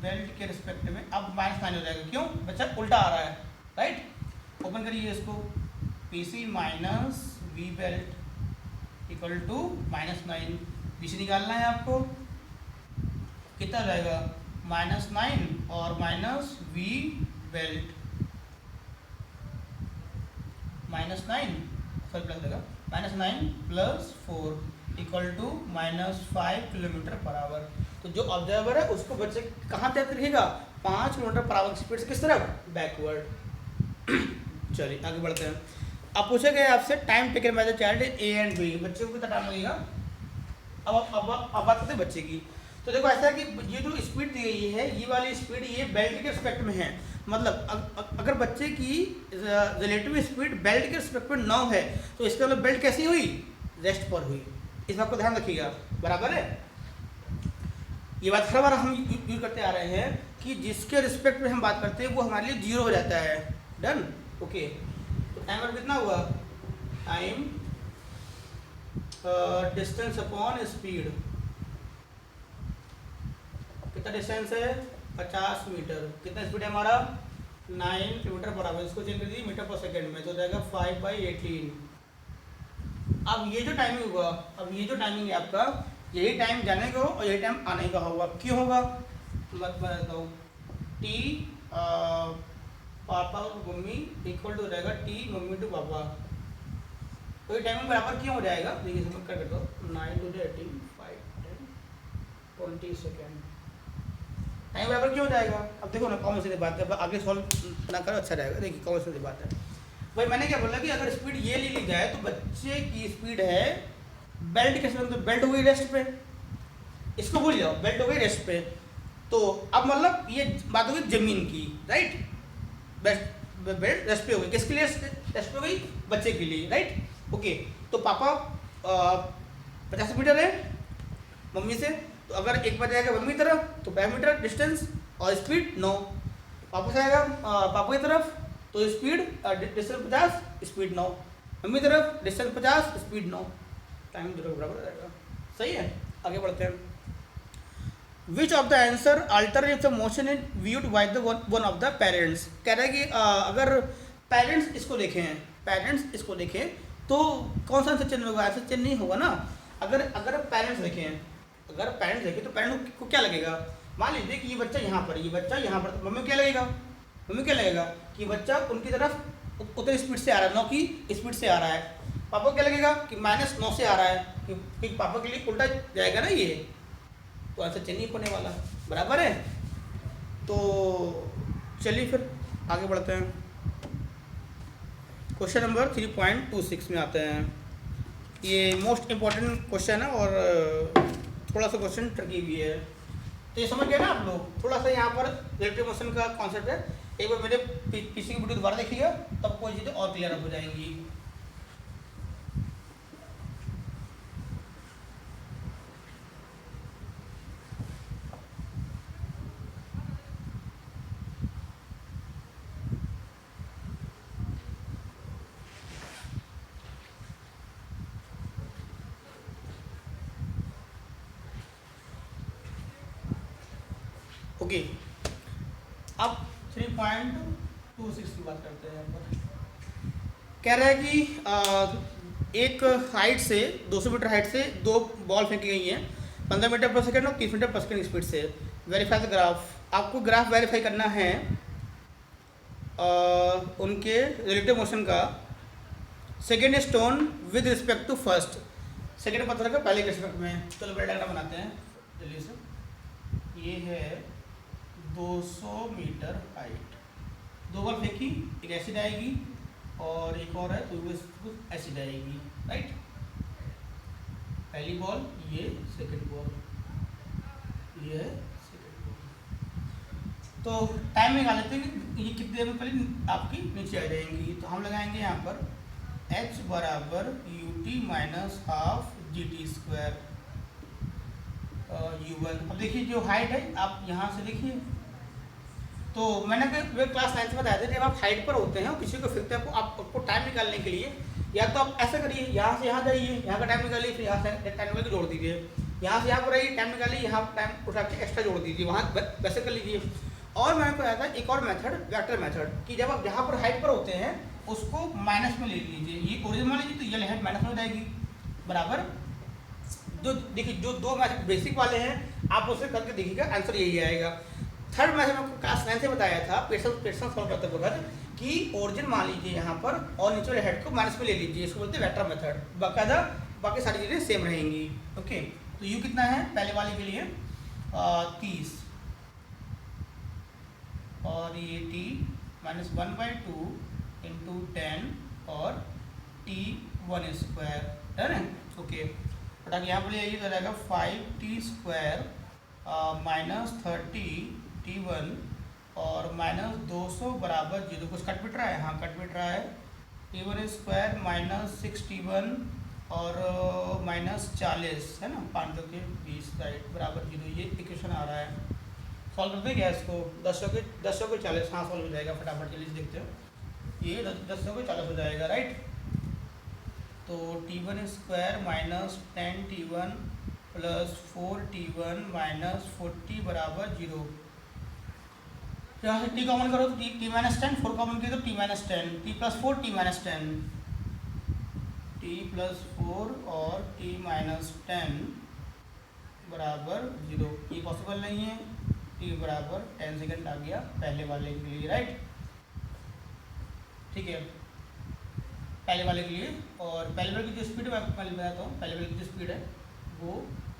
बेल्ट के रिस्पेक्ट में अब -9 हो जाएगा, क्यों, बच्चा उल्टा आ रहा है, राइट। ओपन करिए इसको, P C minus V belt equal to -9, V C निकालना है आपको, कितना हो जाएगा -9 और minus V belt, -9 sorry plus देगा, -9 plus 4 equal to -5 kilometre per hour. तो जो ऑब्जर्वर है उसको बच्चे कहाँ तक रखेगा, 5 किलोमीटर पर आवर की स्पीड से किस तरफ, बैकवर्ड। चलिए आगे बढ़ते हैं। अब पूछे गए आपसे time taken by the child A and B, बच्चे को कितना टाइम लगेगा। अब बात करते हैं बच्चे की। तो देखो ऐसा है कि ये जो स्पीड दी गई है, ये वाली स्पीड ये बेल्ट के रिस्पेक्ट में है, मतलब अगर बच्चे की रिलेटिव स्पीड बेल्ट के रिस्पेक्ट में 9 है तो इसका मतलब बेल्ट कैसी हुई, रेस्ट पर हुई। इस बात को ध्यान रखिएगा, बराबर है। ये बात हर बार हम यूज करते आ रहे हैं कि जिसके रिस्पेक्ट में हम बात करते हैं वो हमारे लिए 0 हो जाता है, डन, ओके। तो टाइम और कितना हुआ, टाइम डिस्टेंस अपॉन स्पीड, कितना डिस्टेंस है 50 मीटर, कितना स्पीड है हमारा 9 किलोमीटर पर आवर, इसको चेंज कर दीजिए मीटर पर सेकेंड में, तो जाएगा 5/18। अब ये जो टाइमिंग हुआ, अब ये जो टाइमिंग है आपका, यही टाइम जाने का हो और यही टाइम आने का होगा, क्यों होगा मैं बताता हूँ, टी पापा और मम्मी इक्वल टू हो जाएगा टी मम्मी टू पापा, तो ये टाइमिंग बराबर क्यों हो जाएगा, देखिए समझ कर दो, 9 × 18 5 10 20 सेकेंड, टाइम बराबर क्यों हो जाएगा। अब देखो ना, कॉमन सेंस बात है, आगे सॉल्व ना करो अच्छा रहेगा। देखिए कॉमन सेंस बात है भाई, मैंने क्या बोला कि अगर स्पीड ये ले ली जाए तो बच्चे की स्पीड है बेल्ट के समय, तो बेल्ट हो गई रेस्ट पे, इसको भूल जाओ, बेल्ट हो गई रेस्ट पे। तो अब मतलब ये बात हो गई जमीन की, राइट, बेल्ट रेस्ट पे हो गई, किसके लिए रेस्ट पे हो गई, बच्चे के लिए, राइट, ओके। तो पापा 50 मीटर है मम्मी से, तो अगर एक बार जाएगा मम्मी की तरफ तो 5 मीटर डिस्टेंस और स्पीड 9, वापस आएगा पापा की तरफ तो स्पीड डिस्टेंस 50, स्पीड 9, मम्मी की तरफ डिस्टेंस 50, स्पीड 9, टाइम दोनों बराबर हो जाएगा, सही है। आगे बढ़ते हैं। Which of the answer alter if the motion in viewed by the one of the parents, कह रहा है कि अगर पेरेंट्स इसको देखें, पेरेंट्स इसको देखें तो कौन सा आंसर चेंज होगा, आंसर चेंज नहीं होगा ना। अगर पेरेंट्स देखें, अगर पेरेंट्स देखें तो पेरेंट्स को क्या लगेगा, मान लीजिए कि ये बच्चा यहाँ पर, ये बच्चा यहाँ पर, तो मम्मी क्या लगेगा, मम्मी क्या लगेगा कि बच्चा उनकी तरफ उतनी स्पीड से आ रहा है, 9 की स्पीड से आ रहा है। पापा को क्या लगेगा कि -9 से आ रहा है, कि पापा के लिए उल्टा जाएगा ना ये, तो आंसर चेंज नहीं होने वाला, बराबर है। तो चलिए फिर आगे बढ़ते हैं। क्वेश्चन नंबर 3.26 में आते हैं। ये मोस्ट इम्पॉर्टेंट क्वेश्चन है और थोड़ा सा क्वेश्चन ट्रिकी भी है, तो ये समझ गए ना आप लोग। थोड़ा सा यहाँ पर रिलेटिव मोशन का कॉन्सेप्ट है, एक बार मेरे पीछे की वीडियो दोबारा देखिएगा तब कोई चीज़ें और क्लियर हो जाएंगी। ओके, अब 3.26 की बात करते हैं यहाँ पर। कह रहा है कि एक हाइट से 200 मीटर हाइट से दो बॉल फेंकी गई हैं 15 मीटर पर सेकेंड और 30 मीटर पर सेकेंड स्पीड से। Verify the graph. आपको ग्राफ वेरीफाई करना है उनके रिलेटिव मोशन का। Second stone with respect to first, second पत्थर का पहले के रिस्पेक्ट में। चलो बड़ा डायग्राम बनाते हैं जल्दी से। ये है 200 मीटर हाइट, दो बॉल फेंकी, एक ऐसी जाएगी और एक और है तो वो ऐसी जाएगी, राइट। पहली बॉल, ये सेकंड बॉल, ये है सेकंड बॉल। तो टाइम निकाल लेते हैं कि ये कितनी देर में पहले आपकी नीचे आ जाएंगी। तो हम लगाएंगे यहाँ पर h बराबर ut minus half G T square u1। अब देखिए जो हाइट है आप यहाँ से देखिए, तो मैंने वे क्लास 9 में बताया था जब आप हाइट पर होते हैं और किसी को फेंकते हैं आपको टाइम निकालने के लिए या तो आप ऐसे करिए, यहाँ से यहाँ जाइए, यहाँ का टाइम निकालिए, फिर यहाँ से टाइम निकाल के जोड़ दीजिए, यहाँ से यहाँ पर आइए, टाइम निकालिए, यहाँ टाइम उठा के एक्स्ट्रा जोड़ दीजिए, वहाँ वैसे कर लीजिए। और मैंने बताया था एक और मेथड, वेक्टर मेथड, कि जब आप जहाँ पर हाइट पर होते हैं उसको माइनस में ले लीजिए। ये ओरिजिन मान लीजिए तो ये हाइट माइनस में हो जाएगी, बराबर। जो देखिए जो दो मेथड बेसिक वाले हैं आप उसे करके देखिएगा, आंसर यही आएगा। थर्ड मैथड आपको क्लास 9 से बताया था पेर्सन सॉल्व करते वक्त कि ओरिजिन मान लीजिए यहाँ पर और नीचे वाले हेड को माइनस में ले लीजिए, इसको बोलते हैं वेक्टर मेथड। बाकायदा बाकी सारी चीज़ें सेम रहेंगी। ओके, तो यू कितना है पहले वाले के लिए 30 और ये t माइनस 1/2 इंटू 10 और t1 स्क्वायर है ना। ओके, बट यहाँ पर ये रहेगा 5t स्क्वायर माइनस 30t1 और माइनस 200 बराबर 0। कुछ कट पिट रहा है, हाँ कट पिट रहा है। t1 स्क्वायर माइनस 6t1 और माइनस 40 है ना, 5 के 20 राइट बराबर 0। ये इक्वेशन आ रहा है। सॉल्व करते हैं क्या इसको, 10 के 40, हाँ सॉल्व हो जाएगा फटाफट जल्दी से देखते हो। ये 10 के 40 हो जाएगा, राइट। तो t1 square minus 10t1 plus 4t1 minus 40 बराबर 0। यहाँ से t कॉमन करो तो t माइनस 10, 4 कॉमन किया तो t minus 10, t plus 4 t minus 10, t plus 4 और t माइनस 10 बराबर 0। ये पॉसिबल नहीं है, t बराबर 10 सेकेंड आ गया पहले वाले के लिए, राइट। ठीक है, पहले वाले के लिए। और पहले वाले की जो स्पीड है मैं आपको पहले बताता हूँ। पहले वाले की जो स्पीड है वो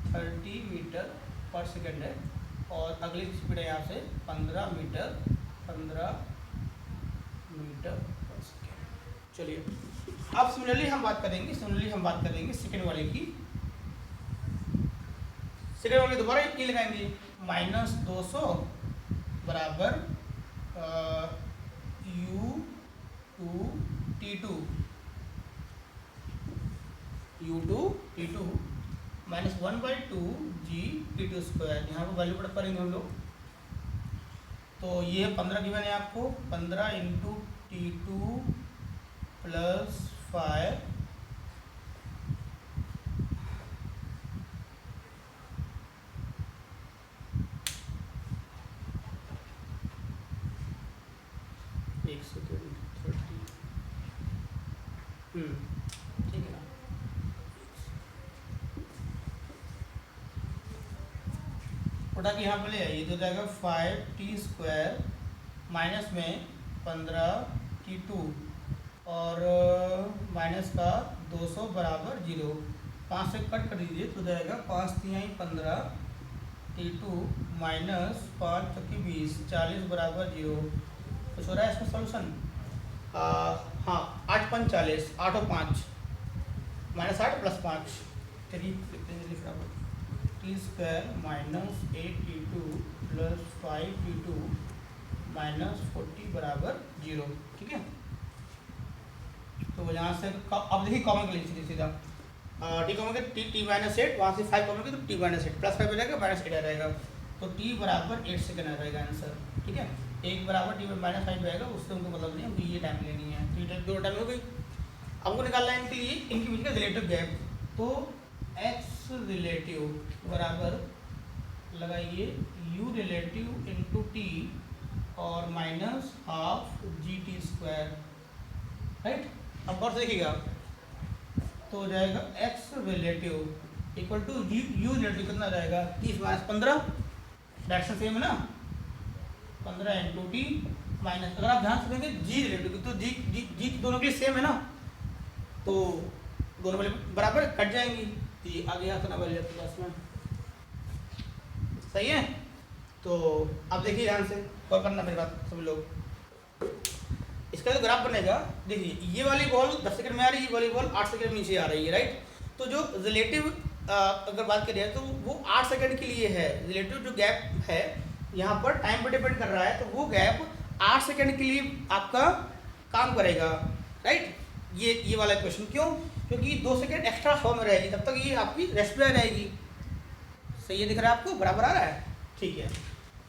30 मीटर पर सेकेंड है और अगली स्पीड है यहाँ से 15 मीटर पर सेकेंड। चलिए अब सिमिलरली हम बात करेंगे सेकेंड वाले की। सेकेंड वाले दोबारा ये लगाएंगे माइनस 200 बराबर u2 minus 1/2 g t2 square. यहाँ पर वैल्यू पुट करेंगे हम लोग। तो ये 15 गिवन है आपको, 15 इंटू t2 प्लस 5 1 सेकेंड 30 ठीक है ना। उठा के यहाँ पे ले आइए तो जाएगा 5t स्क्वायर माइनस में 15t2 और माइनस का 200 बराबर 0। 5 से कट कर दीजिए तो जाएगा 5 3 15 t2 माइनस 5 चौकी 20 40 बराबर 0। कुछ हो रहा है इसमें सॉल्यूशन? हाँ 8 5 40, 8 और 5 माइनस 8 प्लस 5। चलिए लिखते हैं जल्दी फटाफट। T square minus 8t2 plus 5t2 minus 40 बराबर 0। ठीक है, तो यहाँ से अब देखिए कॉमन कर लीजिए सीधा। टी कॉमन कर टी माइनस 8, वहाँ से 5 कॉमन कर तो टी माइनस 8 प्लस 5 हो जाएगा माइनस 8 आ जाएगा। तो टी बराबर 8 सेकेंड आ जाएगा आंसर। ठीक है, 1 बराबर टी माइनस 5 जाएगा, उससे उनको मतलब नहीं है, ये टाइम लेनी है। 3 टाइम हो गई। हमको निकालना है इनके लिए इनके बीच का रिलेटिव गैप। तो एक्स रिलेटिव बराबर लगाइए u रिलेटिव इंटू टी और minus half G T square, right. अब गौर से देखिएगा, तो हो जाएगा x relative equal to u relative कितना हो जाएगा 30 माइनस 15, डायरेक्शन सेम है ना, 15 इंटू टी माइनस, अगर आप ध्यान से देंगे जी रिलेटिव तो जी दोनों के लिए सेम है ना, तो दोनों वाले बराबर कट जाएंगी, तो ये आ गया अपना वैल्यू आपके पास में, सही है। तो अब देखिए ध्यान से और करना मेरी बात सभी लोग, इसका जो ग्राफ बनेगा, देखिए ये वाली बॉल 10 सेकंड में आ रही है, ये वाली बॉल 8 सेकंड नीचे आ रही है, राइट। तो जो रिलेटिव अगर बात करें तो वो 8 सेकंड के लिए है, रिलेटिव जो गैप है यहाँ पर टाइम पर डिपेंड कर रहा है, तो वो गैप 8 सेकंड के लिए आपका काम करेगा, राइट। ये वाला क्वेश्चन क्यों, क्योंकि 2 सेकंड एक्स्ट्रा हवा में रहेगी, तब तक ये आपकी रेस्ट पे रहेगी, सही है, दिख रहा है आपको, बराबर आ रहा है, ठीक है।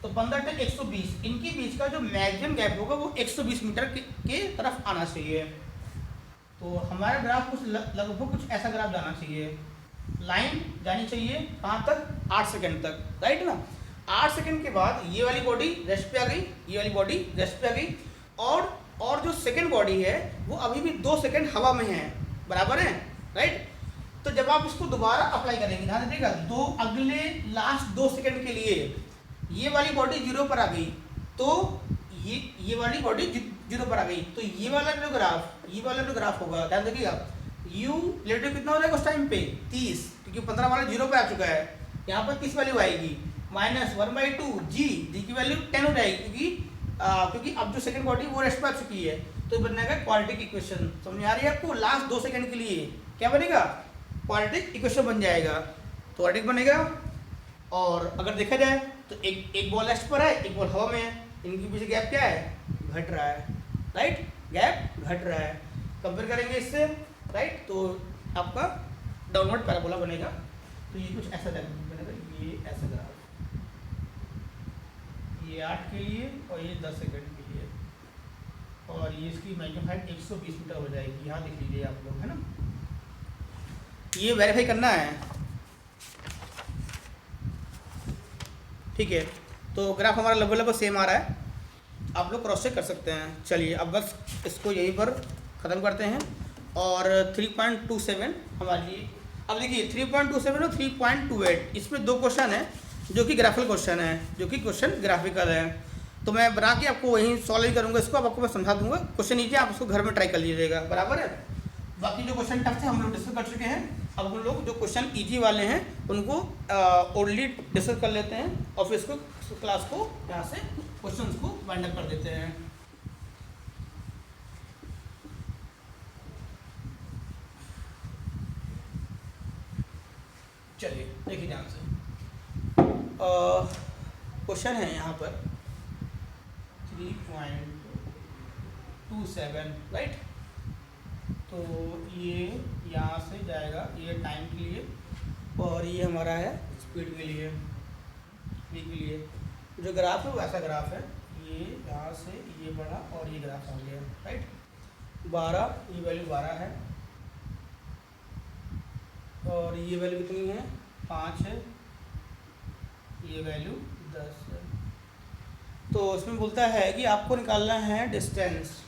तो 15 से 120 इनके बीच का जो मैक्सिमम गैप होगा वो 120 मीटर के तरफ आना चाहिए। तो हमारा ग्राफ कुछ लगभग कुछ ऐसा ग्राफ जाना चाहिए, लाइन जानी चाहिए कहाँ तक, 8 सेकंड तक, राइट ना। 8 सेकंड के बाद ये वाली बॉडी रेस्ट पे आ गई, ये वाली बॉडी रेस्ट पे आ गई, और जो सेकंड बॉडी है वो अभी भी 2 सेकंड हवा में है, बराबर है, राइट। तो जब आप इसको दोबारा अप्लाई करेंगे, ध्यान दीजिएगा, दो अगले लास्ट 2 सेकंड के लिए ये वाली बॉडी 0 पर आ गई, तो ये वाली बॉडी 0 पर आ गई, तो ये वाला जो ग्राफ होगा, ध्यान देखिएगा, u रिलेटिव कितना हो जाएगा उस टाइम पे 30, क्योंकि 15 वाला 0 पे आ चुका है, यहाँ पर 30 वैल्यू आएगी, माइनस 1/2 जी की वैल्यू 10 हो जाएगी, क्योंकि अब जो सेकंड बॉडी वो रेस्ट पे आ चुकी है, तो बनेगा क्वाड्रेटिक इक्वेशन, समझ आ रही है आपको। लास्ट 2 सेकंड के लिए क्या बनेगा, क्वाड्रेटिक इक्वेशन बन जाएगा, तो क्वाड्रेटिक बनेगा। और अगर देखा जाए तो एक बॉल रेस्ट पर है, एक बॉल हवा में है, इनके पीछे गैप क्या है, घट रहा है, राइट, गैप घट रहा है, कंपेयर करेंगे इससे, राइट। तो आपका डाउनवर्ड पैराबोला बनेगा, तो ये कुछ ऐसा बनेगा, ये ऐसा ग्राफ, ये 8 के लिए और ये 10 सेकंड के लिए, और ये इसकी मैक्सिमम हाइट 120 मीटर हो जाएगी, यहाँ देख लीजिए आप लोग, है ना। ये वेरीफाई करना है, ठीक है। तो ग्राफ हमारा लगभग सेम आ रहा है, आप लोग क्रॉस चेक कर सकते हैं। चलिए अब बस इसको यहीं पर ख़त्म करते हैं, और 3.27 हमारी, अब देखिए 3.27 और 3.28 इसमें 2 क्वेश्चन है जो कि ग्राफिकल क्वेश्चन है, जो कि क्वेश्चन ग्राफिकल है, तो मैं बना के आपको वहीं सॉल्व ही करूँगा इसको, अब आपको मैं समझा दूंगा, क्वेश्चन नीचे आप उसको घर में ट्राई कर लीजिएगा, बराबर है। बाकी जो क्वेश्चन टफ थे हम लोग डिस्कस कर चुके हैं, अब हम लोग जो क्वेश्चन इजी वाले हैं उनको ओनली डिस्कस कर लेते हैं, और फिर इसको क्लास को यहाँ से क्वेश्चंस को वाइंड अप कर देते हैं। चलिए देखिए ध्यान से, क्वेश्चन है यहाँ पर 3.27, राइट। तो ये यहाँ से जाएगा, ये टाइम के लिए, और ये हमारा है स्पीड के लिए, स्पीड के लिए जो ग्राफ है वो ऐसा ग्राफ है, ये यहाँ से ये बढ़ा और ये ग्राफ आ गया, राइट। 12, ये वैल्यू 12 है, और ये वैल्यू कितनी है 5 है, ये वैल्यू 10 है। तो उसमें बोलता है कि आपको निकालना है डिस्टेंस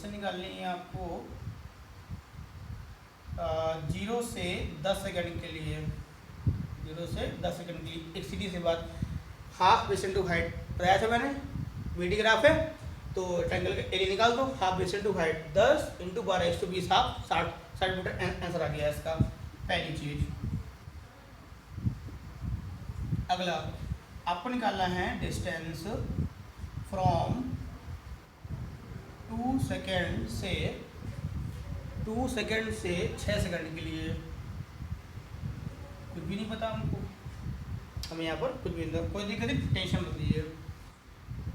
निकालनी है आपको 0 से 10 सेकंड के लिए, 0 से 10 सेकंड के लिए, एक सीधी सी बात, हाफ बेस इंटू हाइट बताया था मैंने, मीडी ग्राफ है, तो ट्रायंगल का एरिया निकाल दो, half base into height 10 into 12 120, half 60 metre answer आ गया इसका, पहली चीज। अगला आपको निकालना है डिस्टेंस फ्रॉम 2 सेकंड से 6 सेकंड के लिए, कुछ भी नहीं पता हमको, हमें यहाँ पर कुछ भी नहीं, कोई दिक्कत नहीं, टेंशन मत लीजिए।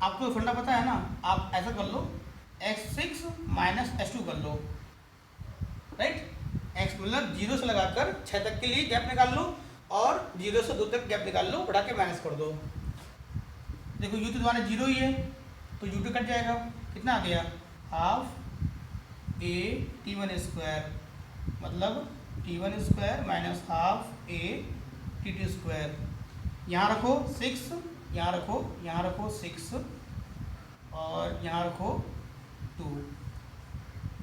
आपको फंडा पता है ना, आप ऐसा कर लो, x6 माइनस h2 कर लो, राइट। x मतलब 0 से लगाकर 6 तक के लिए गैप निकाल लो, और 0 से 2 तक गैप निकाल लो, बढ़ा के माइनस कर दो। देखो u तो तुम्हारा 0 ही है, तो u2 कट जाएगा, कितना आ गया, हाफ a t1 स्क्वायर, मतलब t1 square minus half a t2 square, यहाँ रखो 6, यहाँ रखो 6 और यहाँ रखो 2।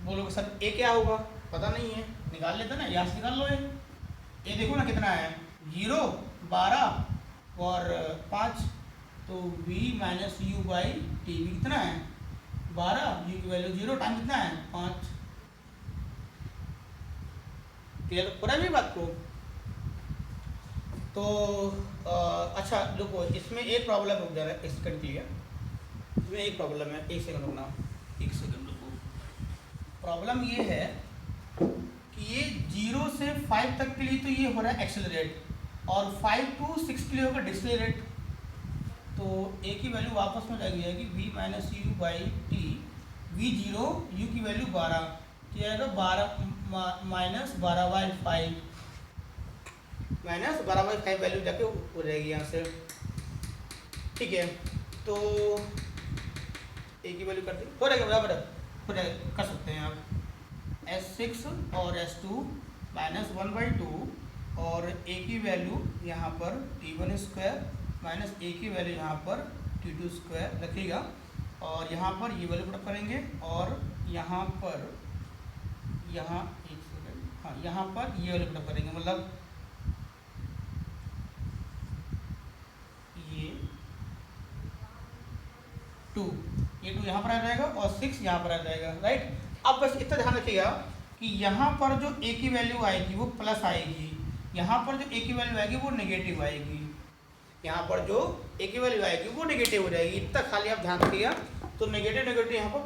बोलोगे सर ए क्या होगा, पता नहीं है, निकाल लेते ना, यहाँ से निकाल लो। ए देखो ना कितना है, 0, 12 और 5, तो v minus U by T. V कितना है 12, यू की वैल्यू 0, टाइम कितना है 5। क्लियर हो रहा है मेरी बात को? तो अच्छा देखो, इसमें एक प्रॉब्लम हो जा रहा है, सेकंड क्लियर, इसमें एक प्रॉब्लम है, एक सेकंड रुकना, एक सेकंड रुको। प्रॉब्लम ये है कि ये 0 से 5 तक के लिए तो ये हो रहा है एक्सेलरेट, और 5 to 6 के लिए होगा डिसलेरेट। तो ए की वैल्यू वापस में लग जाएगी v minus U by T. V 0, U की वैल्यू 12, तो ये आएगा 12 माइनस 12/5, माइनस 12/5 वैल्यू जाके हो जाएगी यहाँ से। ठीक है, तो ए की वैल्यू करते हो जाएगा बराबर, हो जाएगा, कर सकते हैं आप। S6 और S2 माइनस 1/2 और ए की वैल्यू यहाँ पर T1² माइनस ए की वैल्यू यहाँ पर T2² रखिएगा, और यहाँ पर ये वैल्यू पुट करेंगे, और यहाँ पर एक सेकेंड, हाँ यहाँ पर ये वैल्यू पुट करेंगे, मतलब ये 2 यहाँ पर आ जाएगा और 6 यहाँ पर आ जाएगा, राइट। अब बस इतना ध्यान रखिएगा कि यहाँ पर जो ए की वैल्यू आएगी वो प्लस आएगी, यहाँ पर जो ए की वैल्यू आएगी वो नेगेटिव आएगी, यहाँ पर जो ए की वैल्यू आएगी वो नेगेटिव हो जाएगी। इतना खाली आप ध्यान रखिएगा, तो नेगेटिव यहाँ पर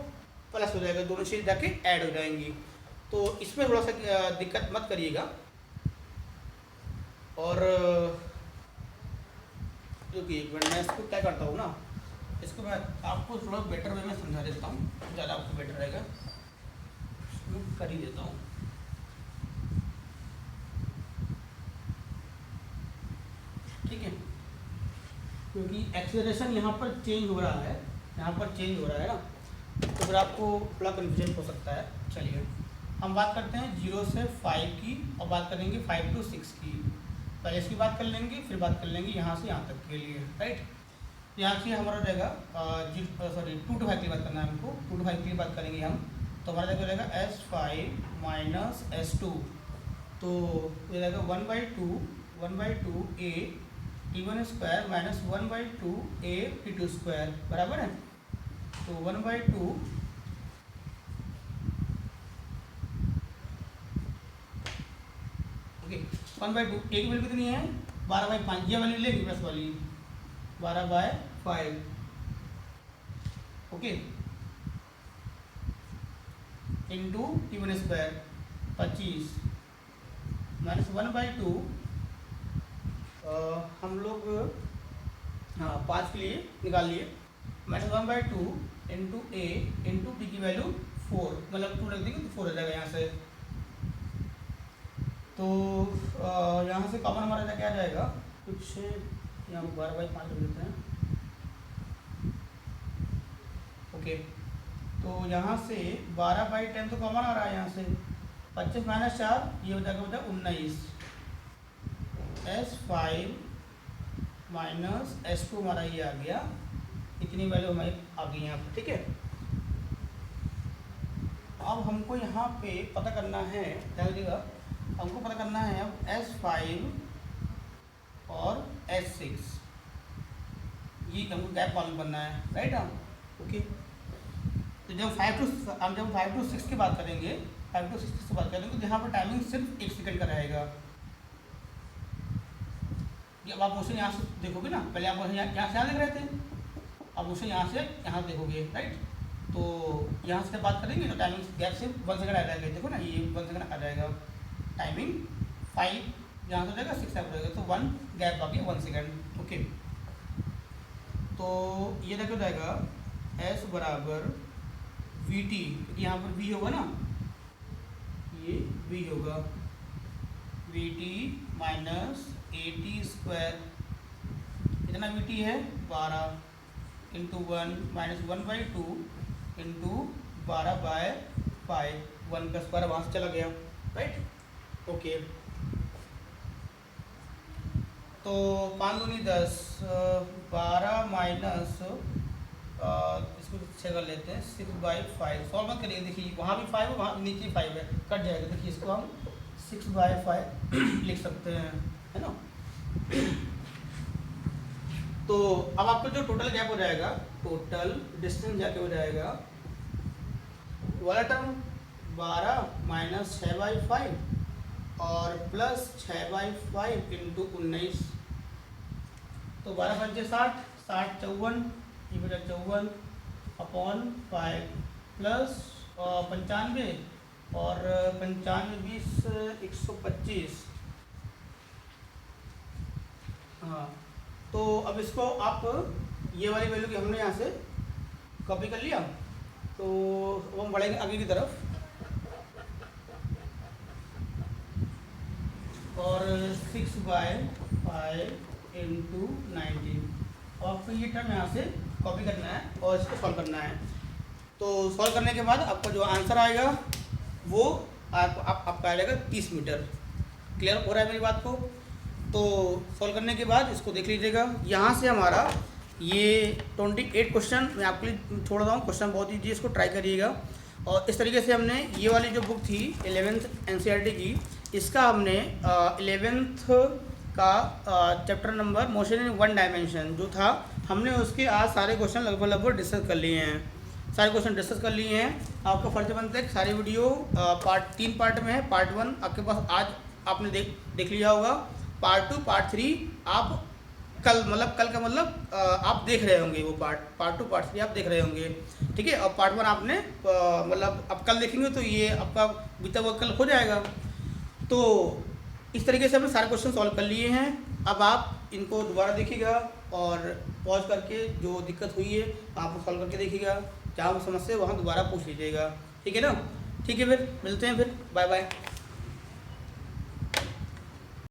प्लस हो जाएगा, दोनों चीज़ जाके ऐड हो जाएंगी। तो इसमें थोड़ा सा दिक्कत मत करिएगा। और क्योंकि एक मिनट मैं इसको क्या करता हूँ ना, इसको मैं आपको थोड़ा बेटर वे में समझा देता हूँ, ज़्यादा आपको बेटर रहेगा, कर ही देता हूँ। ठीक है, क्योंकि एक्सेलरेशन यहाँ पर चेंज हो रहा है, यहाँ पर चेंज हो रहा है ना, तो फिर आपको थोड़ा कन्फ्यूजन हो सकता है। चलिए हम बात करते हैं 0 से 5 की, और बात करेंगे 5 to 6 की। पहले इसकी बात कर लेंगे, फिर बात कर लेंगे यहाँ से यहाँ तक के लिए, राइट। यहाँ से हमारा रहेगा 2 to 5 की बात करना है हमको, 2 to 5 की बात करेंगे हम, तो हमारा रहेगा S5 माइनस S2, तो ये रहेगा 1/2 a T1² minus 1/2 a T2², बराबर है। तो 1/2 ओके, 1/2 a की वैल्यू कितनी है 12/5, ये वैल्यू लेंगे प्लस वाली 12/5, ओके, इंटू T1² 25 माइनस 1/2 हम लोग हाँ 5 के लिए निकाल लिए, माइनस 1/2 इंटू ए इंटू टी की वैल्यू 4, मतलब 2 रख देंगे तो 4 हो जाएगा यहाँ से। तो यहाँ से कॉमन हमारा क्या जाएगा, कुछ यहाँ 12/5 रख देते हैं, ओके। तो यहाँ से 12/10 तो कॉमन आ रहा है, यहाँ से 25 माइनस 4 ये हो जाएगा 19। S5 माइनस S2 हमारा ये आ गया, इतनी वैल्यू हमारी आ गई यहाँ पर, ठीक है। अब हमको यहाँ पे पता करना है, ध्यान दीजिएगा, हमको पता करना है अब S5 और S6, ये हमको गैप मालूम करना है, राइट। ओके, तो जब 5 to 6 की बात करेंगे, 5 to 6 की बात करेंगे, तो यहाँ पर टाइमिंग सिर्फ 1 सेकंड का रहेगा। अब आप क्वेश्चन यहाँ से देखोगे ना, पहले आप क्वेश्चन यहाँ से देख रहे थे, अब क्वेश्चन यहाँ से यहाँ देखोगे, राइट। तो यहाँ से बात करेंगे तो टाइमिंग गैप से 1 सेकंड आ जाएगा, देखो ना ये 1 सेकंड आ जाएगा, टाइमिंग 5 यहाँ से जाएगा 6 आ जाएगा, तो 1 गैप आ गया 1 सेकंड, ओके। तो ये देखो जाएगा S बराबर VT, क्योंकि यहाँ पर V होगा ना, ये V होगा, VT माइनस AT², कितना VT है 12 इंटू 1 माइनस 1/2 इंटू 12/5, 1 + 12 वहाँ से चला गया, राइट, ओके। तो 5 दूनी 10, 12 माइनस इसको 6 कर लेते हैं, 6/5। सॉल्व मत करिए, देखिए वहाँ भी 5 है, वहाँ नीचे 5 है, कट जाएगा। देखिए इसको हम 6/5 लिख सकते हैं, है ना। तो अब आपका जो टोटल गैप हो जाएगा, टोटल डिस्टेंस जाके हो जाएगा वाला टर्म 12 माइनस 6/5 और प्लस 6/5 इंटू 19। तो 12 पंचे 60, 60 54, ये बेटा 54 अपॉन 5 प्लस 95 और 95 20 125। हाँ, तो अब इसको आप ये वाली वैल्यू की हमने यहाँ से कॉपी कर लिया। तो अब हम बढ़ेंगे आगे की तरफ और 6/5 इंटू 19। आपको ये टर्म यहाँ से कॉपी करना है और इसको सॉल्व करना है। तो सॉल्व करने के बाद आपका जो आंसर आएगा वो आपका आएगा 30 मीटर। क्लियर हो रहा है मेरी बात को? तो सॉल्व करने के बाद इसको देख लीजिएगा, यहाँ से हमारा ये 28 क्वेश्चन मैं आपके लिए छोड़ रहा हूँ। क्वेश्चन बहुत ईजी, इसको ट्राई करिएगा। और इस तरीके से हमने ये वाली जो बुक थी 11th NCERT की, इसका हमने 11th का chapter number motion in one dimension जो था, हमने उसके आज सारे क्वेश्चन लगभग डिस्कस कर लिए हैं। सारे क्वेश्चन डिस्कस कर लिए हैं। आपका फर्ज बनता है कि सारी वीडियो 3 पार्ट में है। पार्ट 1 आपके पास आज आपने देख लिया होगा। पार्ट 2 पार्ट 3 आप कल का मतलब आप देख रहे होंगे। वो पार्ट 2 पार्ट 3 आप देख रहे होंगे, ठीक है। और पार्ट 1 आपने मतलब अब कल देखेंगे तो ये आपका बीता हुआ कल हो जाएगा। तो इस तरीके से हमने सारे क्वेश्चन सॉल्व कर लिए हैं। अब आप इनको दोबारा देखिएगा और पॉज करके जो दिक्कत हुई है आप सॉल्व करके देखिएगा। जहाँ समस्या है वहाँ दोबारा पूछ लीजिएगा, ठीक है ना। ठीक है, फिर मिलते हैं, फिर बाय बाय।